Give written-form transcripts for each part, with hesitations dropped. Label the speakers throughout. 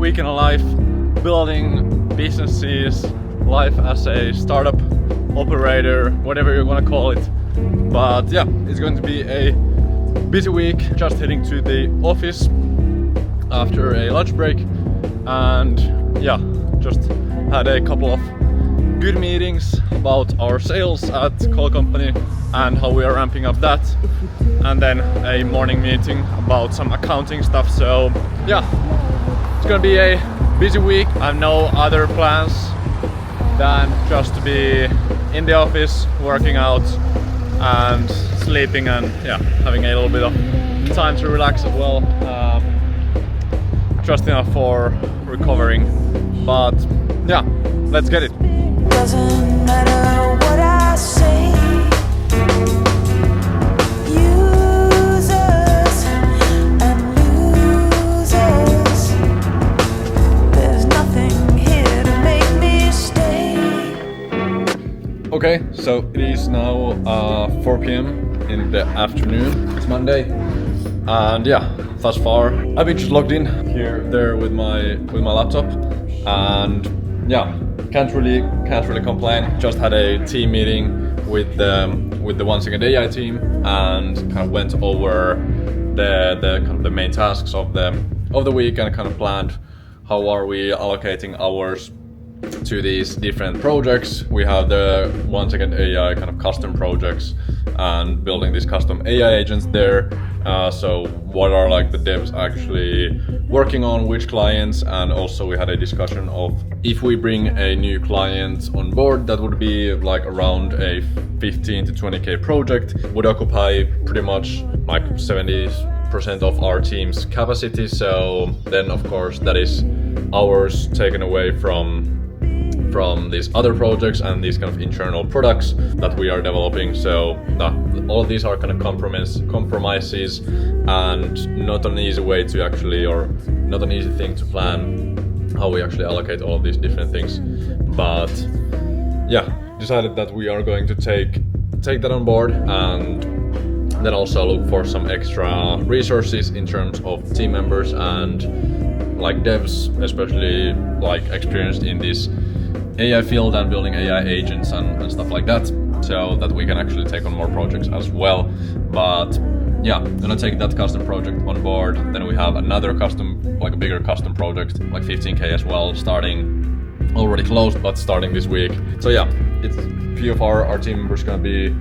Speaker 1: week in a life, building businesses, life as a startup operator, whatever you want to call it. But yeah, it's going to be a busy week. Just heading to the office after a lunch break, and yeah, just had a couple of good meetings about our sales at Call Company and how we are ramping up that, and then a morning meeting about some accounting stuff. So yeah, it's gonna be a busy week. I have no other plans than just to be in the office, working out and sleeping, and yeah, having a little bit of time to relax as well. Just enough for recovering. But yeah, let's get it.
Speaker 2: Doesn't matter what I say. Users and losers. There's nothing here to make me stay.
Speaker 1: Okay, so it is now 4 p.m. in the afternoon. It's Monday, and yeah, thus far I've been just logged in here, there with my laptop, and yeah, can't really complain. Just had a team meeting with the One Second AI team, and kind of went over the kind of the main tasks of the week, and kind of planned how are we allocating hours to these different projects. We have the One Second AI kind of custom projects and building these custom AI agents there. So what are like the devs actually working on, which clients, and also we had a discussion of if we bring a new client on board, that would be like around a 15 to 20k project, would occupy pretty much like 70% of our team's capacity. So then of course that is hours taken away from these other projects and these kind of internal products that we are developing. So all of these are kind of compromises, and not an easy way to actually, or not an easy thing to plan how we actually allocate all of these different things. But yeah, decided that we are going to take that on board, and then also look for some extra resources in terms of team members and like devs, especially like experienced in this AI field and building AI agents and stuff like that, so that we can actually take on more projects as well. But yeah, gonna take that custom project on board. Then we have another custom, like a bigger custom project, like 15k as well, starting already closed, but starting this week. So yeah, it's a few of our team members gonna be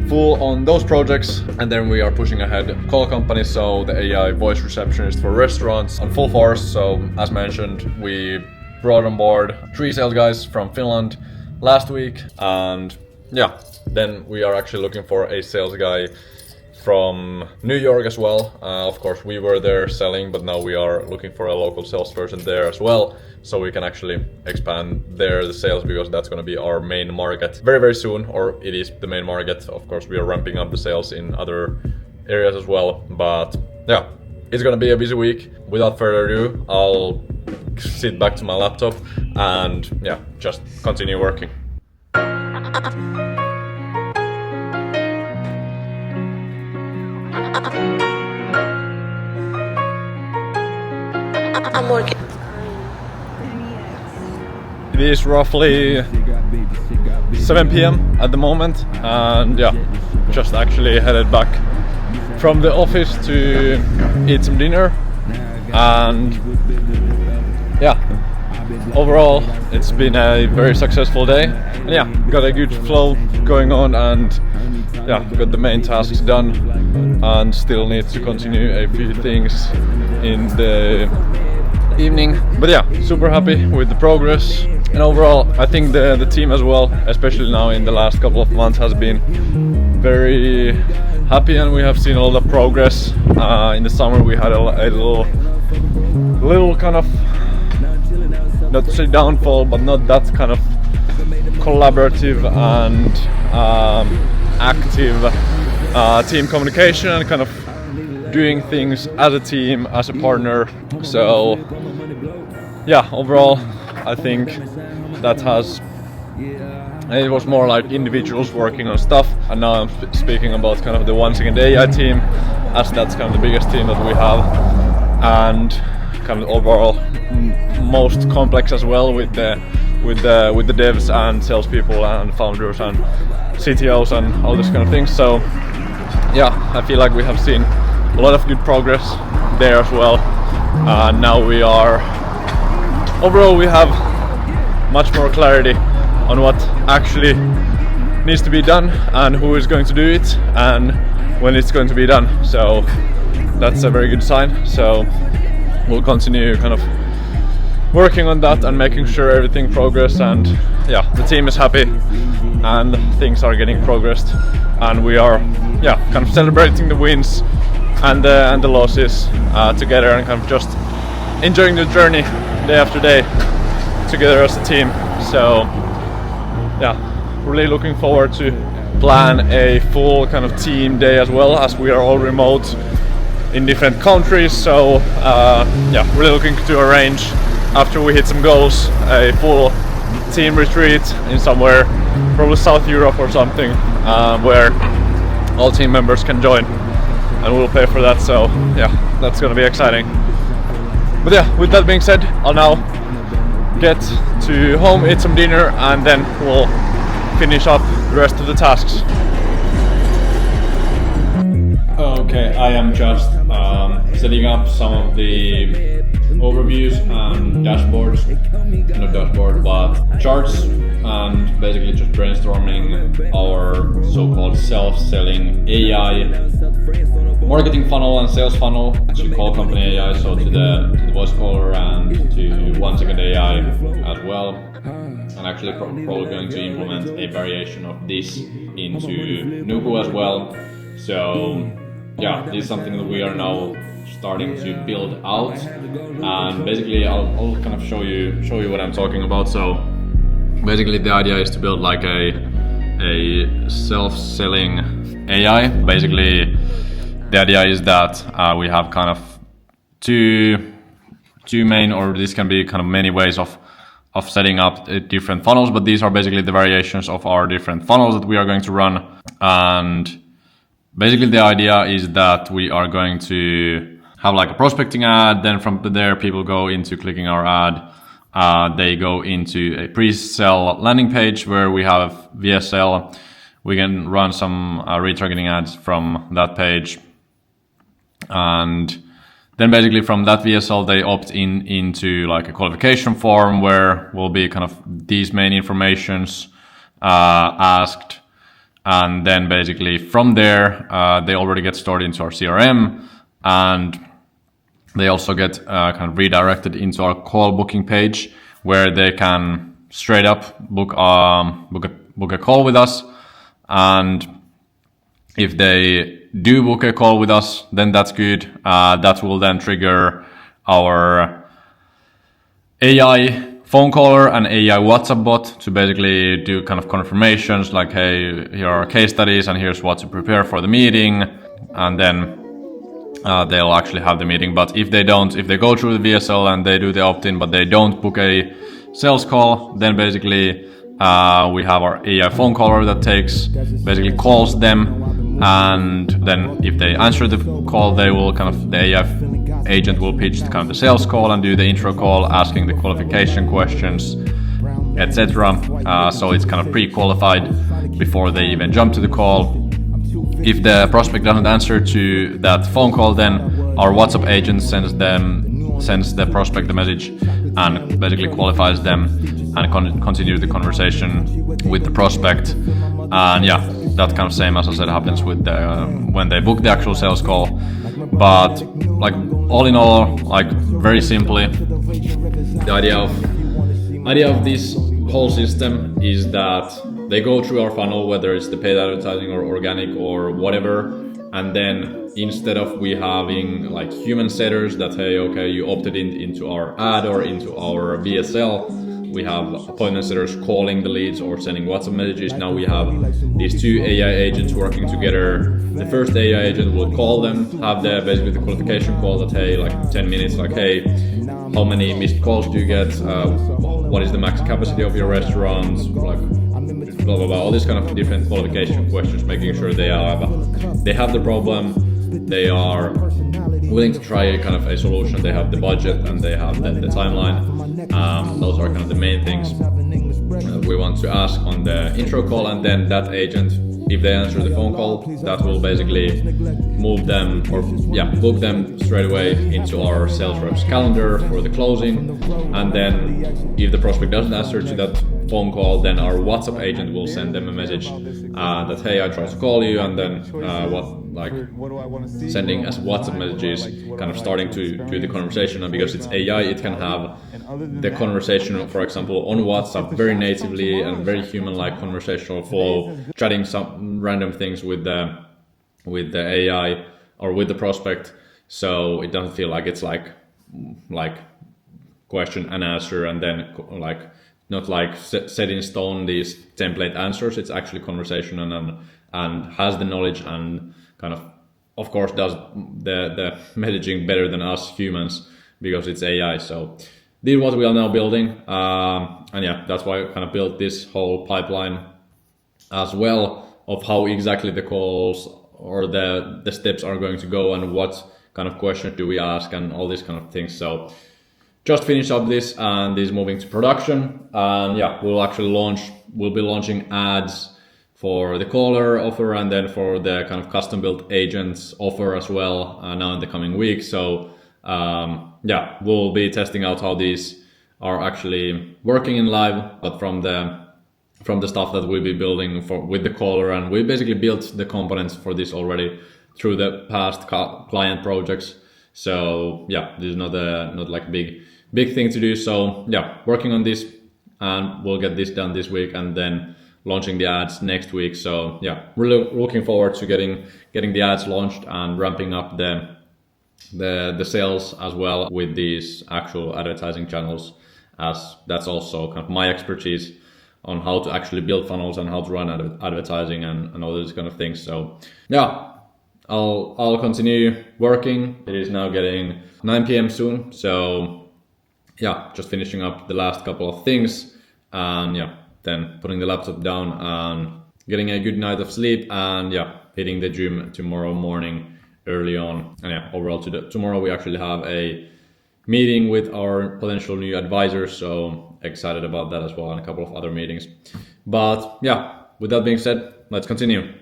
Speaker 1: full on those projects, and then we are pushing ahead Call Company, so the AI voice receptionist for restaurants on full force. So as mentioned, we brought on board 3 sales guys from Finland last week, and yeah, then we are actually looking for a sales guy from New York as well. Of course, we were there selling, but now we are looking for a local salesperson there as well, so we can actually expand there the sales, because that's going to be our main market very, very soon, or it is the main market. Of course, we are ramping up the sales in other areas as well. But yeah, it's going to be a busy week. Without further ado, I'll sit back to my laptop and yeah, just continue working.
Speaker 2: I'm working.
Speaker 1: It is roughly 7 p.m. at the moment, and yeah, just actually headed back from the office to eat some dinner. And yeah, overall it's been a very successful day, and yeah, got a good flow going on, and yeah, got the main tasks done, and still need to continue a few things in the evening. But yeah, super happy with the progress, and overall I think the team as well, especially now in the last couple of months, has been very happy, and we have seen a lot of progress. In the summer we had a little kind of, not to say downfall, but not that kind of collaborative and active team communication, and kind of doing things as a team, as a partner. So yeah, overall I think that has, it was more like individuals working on stuff, and now I'm speaking about kind of the One Second AI team, as that's kind of the biggest team that we have, and kind of overall most complex as well with the devs and salespeople and founders and CTOs and all this kind of things. So yeah, I feel like we have seen a lot of good progress there as well. Now overall we have much more clarity on what actually needs to be done and who is going to do it and when it's going to be done. So that's a very good sign. So we'll continue kind of working on that and making sure everything progresses, and yeah, the team is happy and things are getting progressed, and we are kind of celebrating the wins and the losses together, and kind of just enjoying the journey day after day together as a team. So yeah, really looking forward to plan a full kind of team day as well, as we are all remote in different countries. So yeah, really looking to arrange, after we hit some goals, a full team retreat in somewhere, probably South Europe or something, where all team members can join, and we'll pay for that. So yeah, that's gonna be exciting. But yeah, with that being said, I'll now get to home, eat some dinner, and then we'll finish up the rest of the tasks. Okay, I am just setting up some of the overviews and dashboards, not dashboard, but charts, and basically just brainstorming our so-called self-selling AI marketing funnel and sales funnel to Call Company AI, so to the voice caller and to 1 Second AI as well. And actually probably going to implement a variation of this into Nuku as well. So yeah, this is something that we are now starting to build out, and basically I'll kind of show you what I'm talking about. So basically the idea is to build like a self-selling AI. Basically the idea is that we have kind of two main, or this can be kind of many ways of setting up different funnels, but these are basically the variations of our different funnels that we are going to run. And basically the idea is that we are going to have like a prospecting ad, then from there people go into clicking our ad, they go into a pre-sell landing page where we have VSL. We can run some retargeting ads from that page, and then basically from that VSL they opt into like a qualification form where will be kind of these main informations asked. And then basically from there, they already get stored into our CRM, and they also get kind of redirected into our call booking page where they can straight up book a call with us. And if they do book a call with us, then that's good. That will then trigger our AI phone caller and AI WhatsApp bot to basically do kind of confirmations like, hey, here are case studies and here's what to prepare for the meeting, and then they'll actually have the meeting. But if they go through the VSL and they do the opt-in but they don't book a sales call, then basically we have our AI phone caller that basically calls them, and then if they answer the call, they will the AI agent will pitch kind of the sales call and do the intro call, asking the qualification questions, etc. So it's kind of pre-qualified before they even jump to the call. If the prospect doesn't answer to that phone call, then our WhatsApp agent sends the prospect the message and basically qualifies them and continue the conversation with the prospect. And yeah, that kind of same as I said happens with when they book the actual sales call. But like all in all, like very simply, the idea of this whole system is that they go through our funnel, whether it's the paid advertising or organic or whatever, and then instead of we having like human setters that, hey, okay, you opted into our ad or into our VSL, we have appointment setters calling the leads or sending WhatsApp messages. Now we have these two AI agents working together. The first AI agent will call them, have basically the qualification call that, hey, like 10 minutes, like, hey, how many missed calls do you get? What is the max capacity of your restaurant? Like, blah, blah, blah, all these kind of different qualification questions, making sure they have the problem, they are willing to try kind of a solution. They have the budget and they have the timeline. Those are kind of the main things we want to ask on the intro call, and then that agent, if they answer the phone call, that will basically move them book them straight away into our sales rep's calendar for the closing. And then if the prospect doesn't answer to that phone call, then our WhatsApp agent will send them a message that, hey, I tried to call you, and then sending as WhatsApp messages, kind of starting to do the conversation. And because it's AI, it can have the conversation, for example, on WhatsApp very natively and very human-like conversational flow, chatting some random things with the AI or with the prospect, so it doesn't feel like it's like question and answer, and then like not like set in stone these template answers. It's actually conversation and has the knowledge and kind of course does the messaging better than us humans because it's AI. So this is what we are now building, and yeah, that's why I kind of built this whole pipeline as well of how exactly the calls or the steps are going to go and what kind of questions do we ask and all these kind of things. So just finish up this, and this is moving to production, and yeah, we'll be launching ads for the caller offer and then for the kind of custom built agents offer as well now in the coming weeks. So yeah, we'll be testing out how these are actually working in live, but from the stuff that we'll be building with the caller, and we basically built the components for this already through the past client projects. So yeah, this is not like a big thing to do. So yeah, working on this, and we'll get this done this week and then launching the ads next week. So yeah, really looking forward to getting the ads launched and ramping up the sales as well with these actual advertising channels, as that's also kind of my expertise on how to actually build funnels and how to run advertising and all those kind of things. So yeah, I'll continue working. It is now getting 9 p.m. soon, so yeah, just finishing up the last couple of things, and yeah, then putting the laptop down and getting a good night of sleep, and yeah, hitting the gym tomorrow morning early on. And yeah, overall tomorrow we actually have a meeting with our potential new advisors, so excited about that as well, and a couple of other meetings. But yeah, with that being said, let's continue.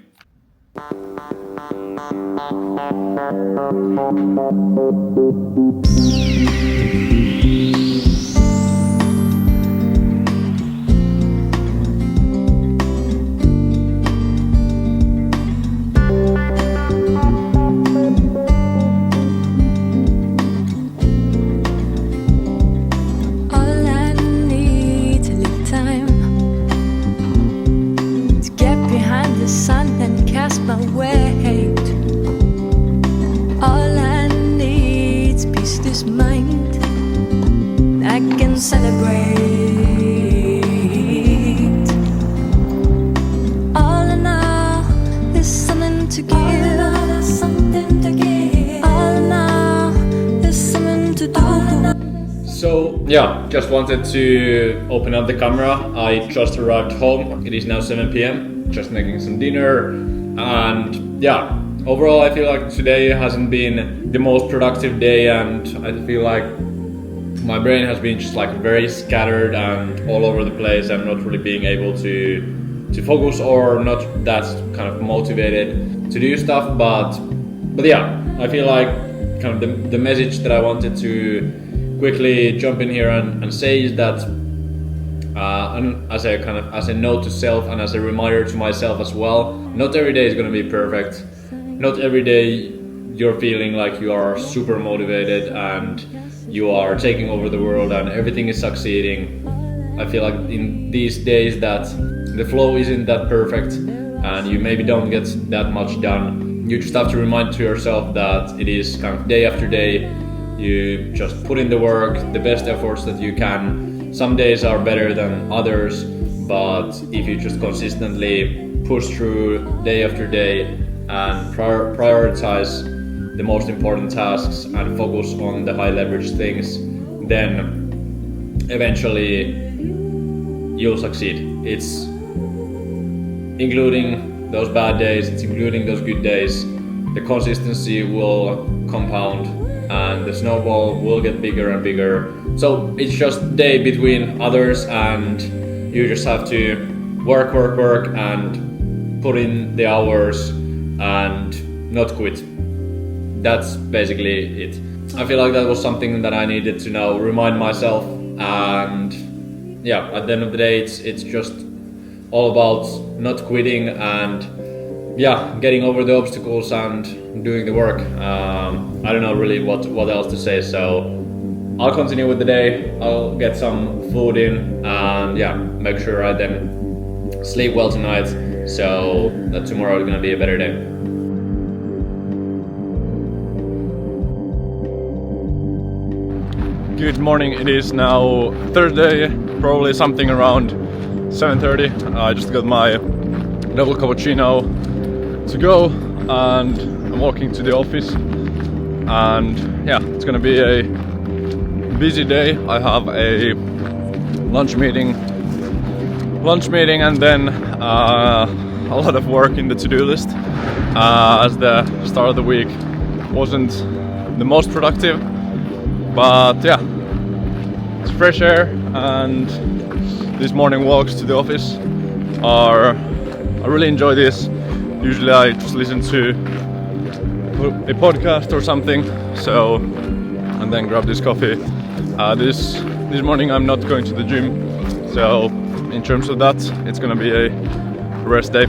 Speaker 1: So yeah, just wanted to open up the camera. I just arrived home. It is now 7 p.m. Just making some dinner, and yeah, overall I feel like today hasn't been the most productive day, and I feel like my brain has been just like very scattered and all over the place. I'm not really being able to focus, or not that kind of motivated to do stuff, but yeah, I feel like kind of the message that I wanted to quickly jump in here and say is that and as a note to self and as a reminder to myself as well, not every day is going to be perfect. Not every day you're feeling like you are super motivated and you are taking over the world and everything is succeeding. I feel like in these days that the flow isn't that perfect and you maybe don't get that much done. You just have to remind to yourself that it is kind of day after day. You just put in the work, the best efforts that you can. Some days are better than others, but if you just consistently push through day after day and prioritize the most important tasks and focus on the high leverage things, then eventually you'll succeed. It's including those bad days, it's including those good days. The consistency will compound, and the snowball will get bigger and bigger. So it's just day between others, and you just have to work, and put in the hours and not quit. That's basically it. I feel like that was something that I needed to now remind myself, and yeah, at the end of the day, it's just all about not quitting and yeah, getting over the obstacles and doing the work. I don't know really what else to say, so I'll continue with the day. I'll get some food in and yeah, make sure I then sleep well tonight, so that tomorrow is gonna be a better day. Good morning, it is now Thursday, probably something around 7:30. I just got my double cappuccino to go and I'm walking to the office, and yeah, it's gonna be a busy day. I have a lunch meeting and then a lot of work in the to-do list, as the start of the week wasn't the most productive, but yeah, it's fresh air, and these morning walks to the office I really enjoy this. Usually I just listen to a podcast or something, so, and then grab this coffee. This morning I'm not going to the gym, so in terms of that, it's gonna be a rest day.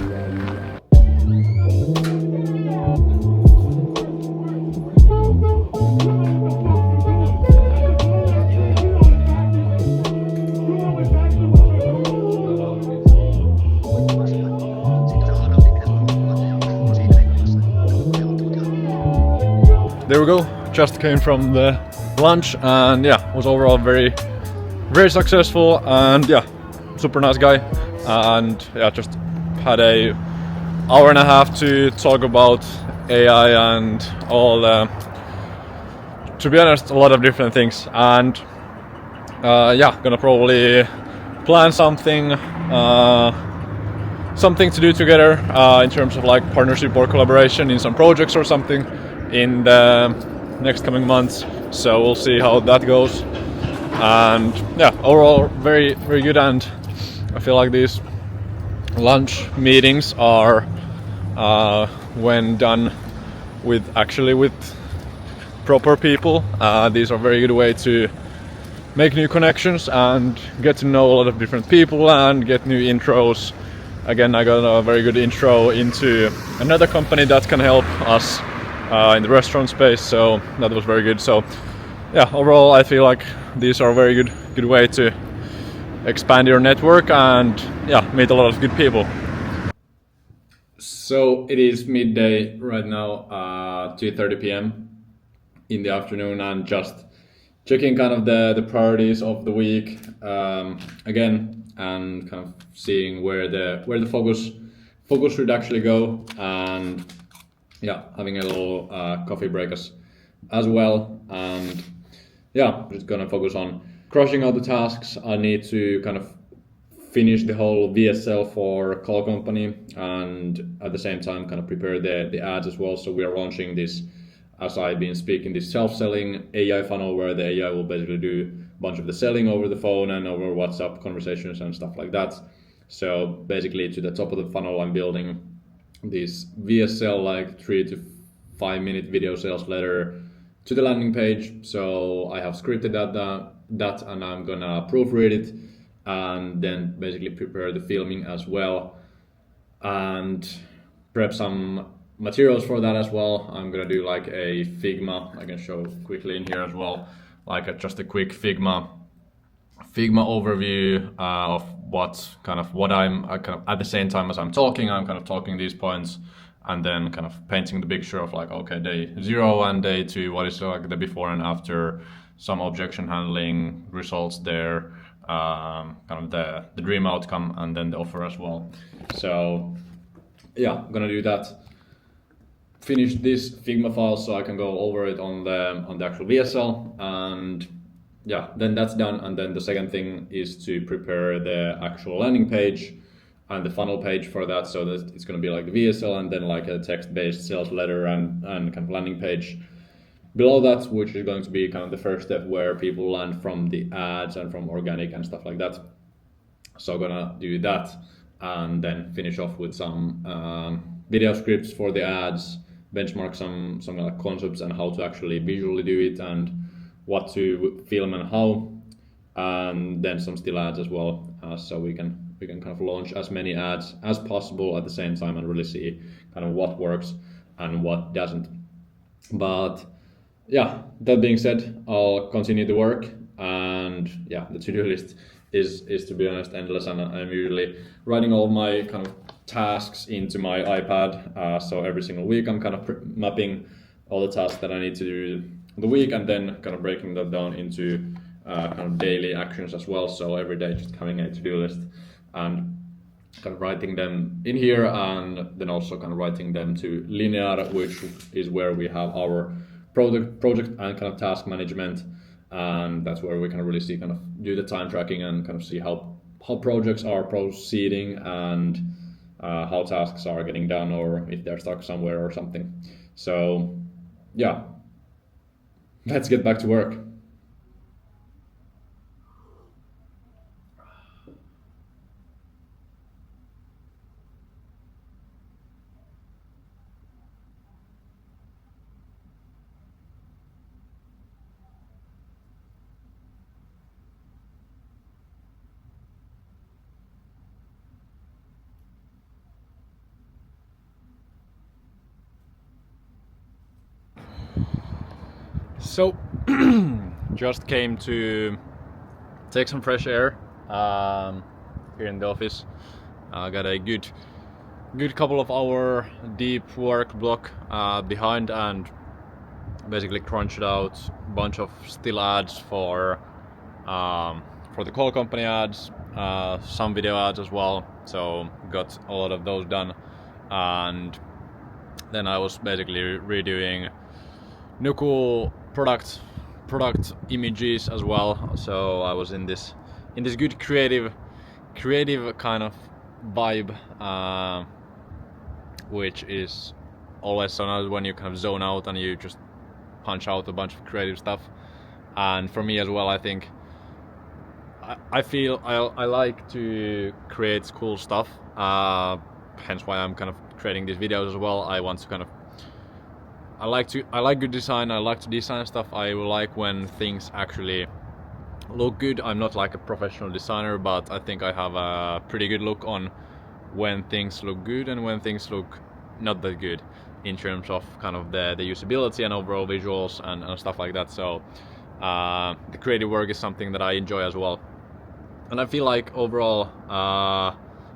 Speaker 1: There we go, just came from the lunch, and yeah, was overall very successful, and yeah, super nice guy, and yeah, just had a hour and a half to talk about AI and all to be honest, a lot of different things, and yeah, gonna probably plan something to do together in terms of like partnership or collaboration in some projects or something in the next coming months, so we'll see how that goes. And yeah, overall very good, and I feel like these lunch meetings are when done with proper people, these are a very good way to make new connections and get to know a lot of different people and get new intros. Again, I got a very good intro into another company that can help us in the restaurant space, so that was very good. So yeah, overall I feel like these are a very good way to expand your network and yeah, meet a lot of good people. So it is midday right now, 2:30 p.m. in the afternoon, and just checking kind of the priorities of the week again, and kind of seeing where the focus should actually go, and yeah, having a little coffee break as well, and yeah, just gonna focus on crushing out the tasks. I need to kind of finish the whole VSL for Call Company, and at the same time kind of prepare the ads as well. So we are launching this, as I've been speaking, this self-selling AI funnel where the AI will basically do a bunch of the selling over the phone and over WhatsApp conversations and stuff like that. So basically to the top of the funnel I'm building this VSL like 3 to 5 minute video sales letter to the landing page. So I have scripted that and I'm gonna proofread it and then basically prepare the filming as well and prep some materials for that as well. I'm gonna do like a Figma, I can show quickly in here as well, like just a quick Figma overview of what I'm kind of at the same time as I'm talking these points, and then kind of painting the picture of like, okay, day 0 and day 2, what is like the before and after, some objection handling results there, kind of the dream outcome, and then the offer as well. So yeah, I'm gonna do that, finish this Figma file so I can go over it on the actual VSL, and yeah, then that's done. And then the second thing is to prepare the actual landing page and the funnel page for that, so that it's going to be like the VSL and then like a text-based sales letter and kind of landing page below that, which is going to be kind of the first step where people land from the ads and from organic and stuff like that. So gonna do that and then finish off with some video scripts for the ads, benchmark some like concepts and how to actually visually do it and what to film and how, and then some still ads as well, so we can kind of launch as many ads as possible at the same time and really see kind of what works and what doesn't. But yeah, that being said, I'll continue the work, and yeah, the to-do list is to be honest endless, and I'm usually writing all my kind of tasks into my iPad. So every single week I'm kind of mapping all the tasks that I need to do the week, and then kind of breaking that down into kind of daily actions as well. So every day just having a to-do list and kind of writing them in here, and then also kind of writing them to Linear, which is where we have our project and kind of task management, and that's where we can really see kind of do the time tracking and kind of see how projects are proceeding and how tasks are getting done or if they're stuck somewhere or something. So yeah, let's get back to work. So just came to take some fresh air here in the office. Got a good couple of hour deep work block behind, and basically crunched out a bunch of still ads for the call company ads, some video ads as well. So got a lot of those done, and then I was basically redoing new cool product images as well. So I was in this good creative kind of vibe, which is always so nice when you kind of zone out and you just punch out a bunch of creative stuff. And for me as well, I think I feel I like to create cool stuff, hence why I'm kind of creating these videos as well. I want to kind of I like good design. I like to design stuff. I like when things actually look good. I'm not like a professional designer, but I think I have a pretty good look on when things look good and when things look not that good in terms of kind of the usability and overall visuals and stuff like that. So the creative work is something that I enjoy as well. And I feel like overall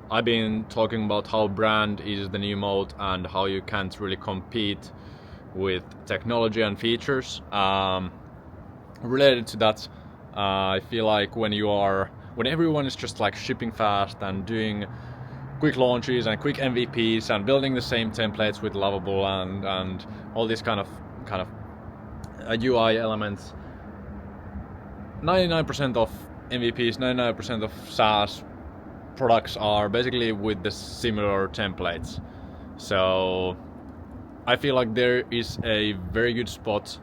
Speaker 1: I've been talking about how brand is the new mode and how you can't really compete with technology and features. Related to that, I feel like when everyone is just like shipping fast and doing quick launches and quick MVPs and building the same templates with Lovable and all these kind of UI elements, 99% of MVPs, 99% of SaaS products are basically with the similar templates. So I feel like there is a very good spot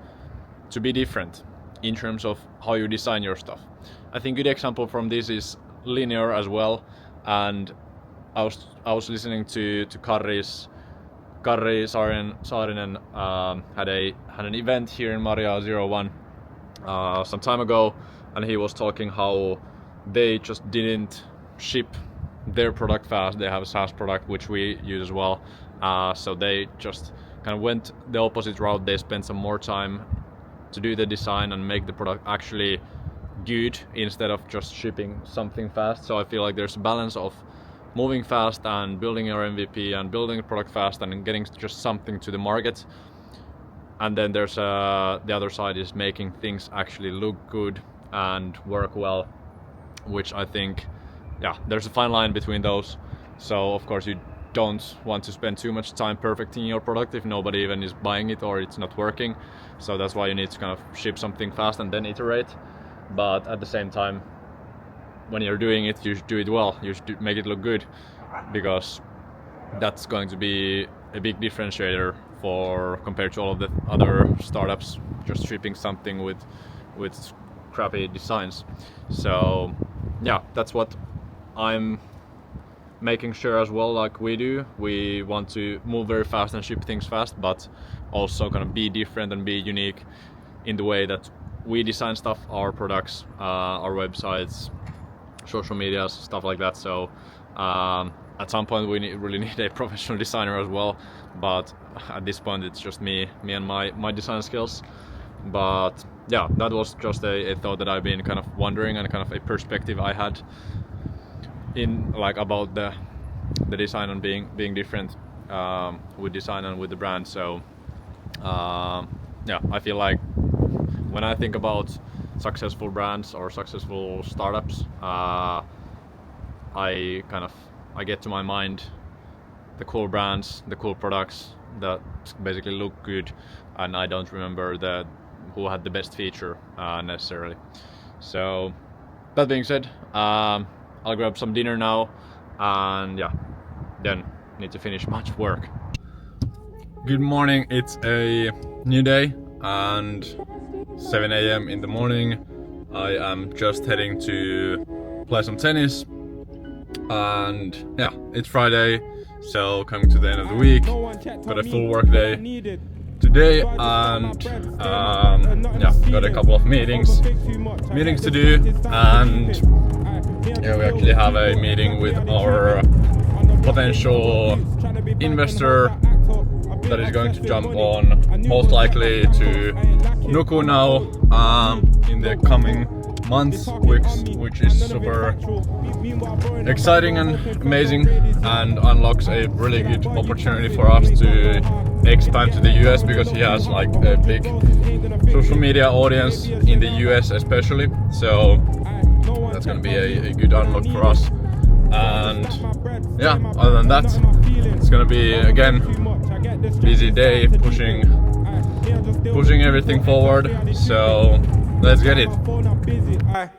Speaker 1: to be different in terms of how you design your stuff. I think a good example from this is Linear as well, and I was listening to Karri Saarinen had an event here in Maria 01 some time ago, and he was talking how they just didn't ship their product fast. They have a SaaS product which we use as well, so they just kind of went the opposite route. They spent some more time to do the design and make the product actually good instead of just shipping something fast. So I feel like there's a balance of moving fast and building your MVP and building a product fast and getting just something to the market. And then there's the other side is making things actually look good and work well, which I think, yeah, there's a fine line between those. So of course you don't want to spend too much time perfecting your product if nobody even is buying it or it's not working. So that's why you need to kind of ship something fast and then iterate. But at the same time, when you're doing it, you should do it well. You should make it look good, because that's going to be a big differentiator for compared to all of the other startups just shipping something with crappy designs. So yeah, that's what I'm making sure as well, like we do. We want to move very fast and ship things fast, but also kind of be different and be unique in the way that we design stuff, our products, our websites, social medias, stuff like that. So at some point we really need a professional designer as well, but at this point it's just me and my design skills. But yeah, that was just a thought that I've been kind of wondering, and kind of a perspective I had in like about the design and being different with design and with the brand. So yeah, I feel like when I think about successful brands or successful startups, I get to my mind the cool brands, the cool products that basically look good, and I don't remember who had the best feature necessarily. So that being said, I'll grab some dinner now, and yeah, then need to finish much work. Good morning, it's a new day and 7 a.m. in the morning. I am just heading to play some tennis, and yeah, it's Friday, so coming to the end of the week. Got a full work day today, and yeah, got a couple of meetings to do, and yeah, we actually have a meeting with our potential investor that is going to jump on most likely to Nuku now in the coming months, which is super exciting and amazing, and unlocks a really good opportunity for us to expand to the US, because he has like a big social media audience in the US especially. So that's gonna be a good unlock for us. And yeah, other than that, it's gonna be again busy day, pushing everything forward. So let's get it.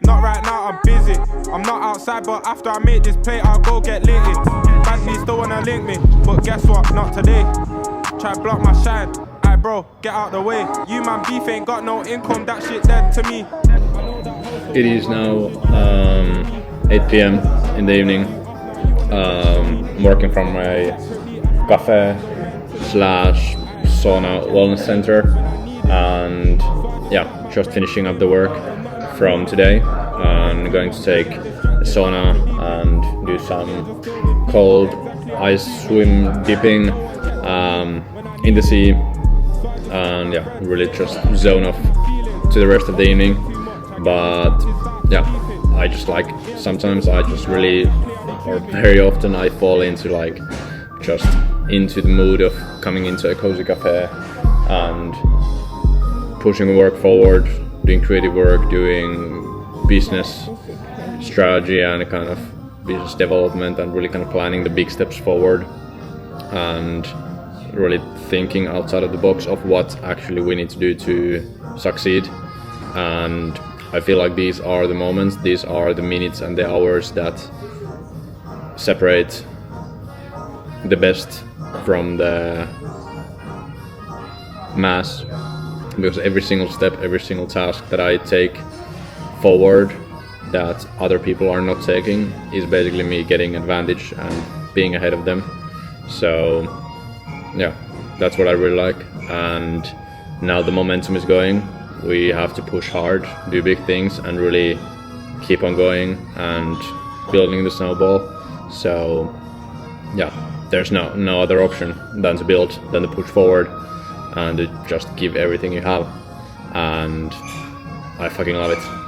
Speaker 3: Not right now, I'm busy. I'm not outside, but after I make this play, I'll go get litty. Badly still wanna link me, but guess what? Not today. Try block my shine. Aye bro, get out the way. You man beef ain't got no income, that shit dead to me.
Speaker 1: It is now 8 p.m. in the evening. I'm working from a cafe / sauna wellness center, and yeah, just finishing up the work from today, and going to take a sauna and do some cold ice swim dipping in the sea, and yeah, really just zone off to the rest of the evening. But yeah, I just like, sometimes I just really, or very often I fall into like just into the mood of coming into a cozy cafe and pushing work forward, doing creative work, doing business strategy and kind of business development, and really kind of planning the big steps forward, and really thinking outside of the box of what actually we need to do to succeed. And I feel like these are the moments, these are the minutes and the hours that separate the best from the mass, because every single step, every single task that I take forward that other people are not taking is basically me getting advantage and being ahead of them. So yeah, that's what I really like, and now the momentum is going. We have to push hard, do big things, and really keep on going and building the snowball. So yeah, there's no other option than to build, than to push forward and to just give everything you have, and I fucking love it.